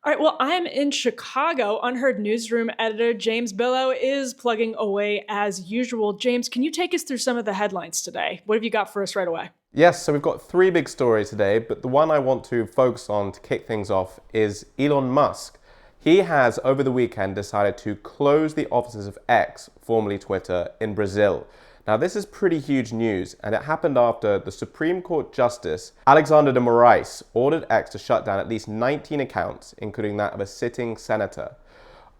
All right, well, I'm in Chicago. Unheard newsroom editor James Billot is plugging away as usual. James, can you take us through some of the headlines today? What have you got for us right away? Yes, so we've got three big stories today, but the one I want to focus on to kick things off is Elon Musk. He has, over the weekend, decided to close the offices of X, formerly Twitter, in Brazil. Now, this is pretty huge news, and it happened after the Supreme Court Justice Alexander de Moraes ordered X to shut down at least 19 accounts, including that of a sitting senator.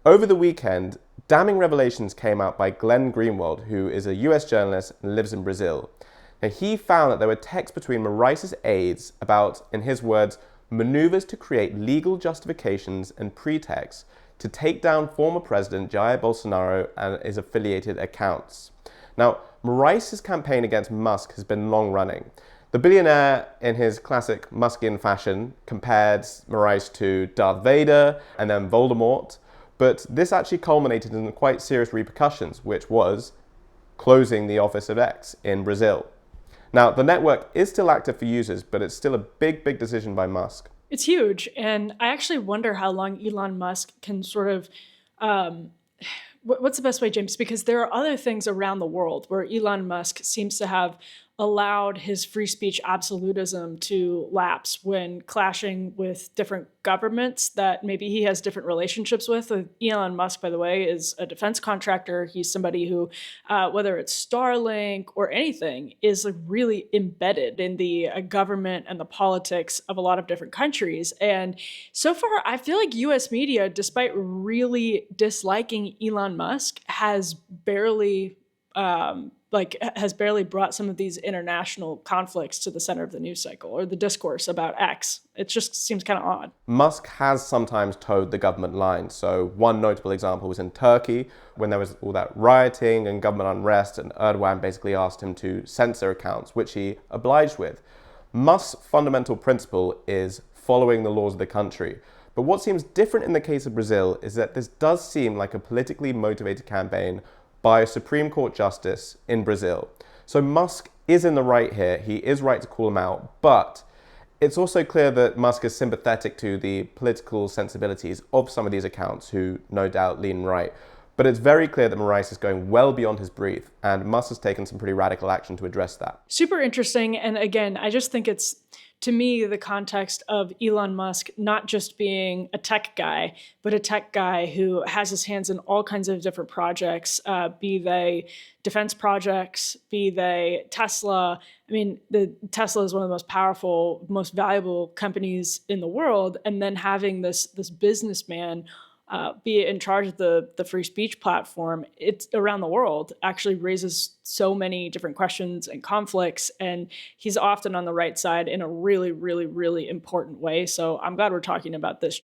Over the weekend, damning revelations came out by Glenn Greenwald, who is a US journalist and lives in Brazil. Now, he found that there were texts between Moraes' aides about, in his words, maneuvers to create legal justifications and pretexts to take down former President Jair Bolsonaro and his affiliated accounts. Now, Moraes' campaign against Musk has been long running. The billionaire, in his classic Muskian fashion, compared Moraes to Darth Vader and then Voldemort, but this actually culminated in quite serious repercussions, which was closing the office of X in Brazil. Now, the network is still active for users, but it's still a big decision by Musk. It's huge. And I actually wonder how long Elon Musk can sort of what's the best way, James? Because there are other things around the world where Elon Musk seems to have allowed his free speech absolutism to lapse when clashing with different governments that maybe he has different relationships with. Elon Musk, by the way, is a defense contractor. He's somebody who, whether it's Starlink or anything, is like really embedded in the government and the politics of a lot of different countries. And so far, I feel like US media, despite really disliking Elon Musk, has barely has barely brought some of these international conflicts to the center of the news cycle or the discourse about X. It just seems kind of odd. Musk has sometimes towed the government line. So one notable example was in Turkey when there was all that rioting and government unrest, and Erdogan basically asked him to censor accounts, which he obliged with. Musk's fundamental principle is following the laws of the country. But what seems different in the case of Brazil is that this does seem like a politically motivated campaign by a Supreme Court justice in Brazil. So Musk is in the right here. He is right to call him out, but it's also clear that Musk is sympathetic to the political sensibilities of some of these accounts who no doubt lean right. But it's very clear that Moraes is going well beyond his brief, and Musk has taken some pretty radical action to address that. Super interesting. And again, I just think it's, to me, the context of Elon Musk not just being a tech guy, but a tech guy who has his hands in all kinds of different projects, be they defense projects, be they Tesla. I mean, Tesla is one of the most powerful, most valuable companies in the world. And then having this businessman be in charge of the free speech platform, it's around the world, actually raises so many different questions and conflicts. And he's often on the right side in a really important way. So I'm glad we're talking about this.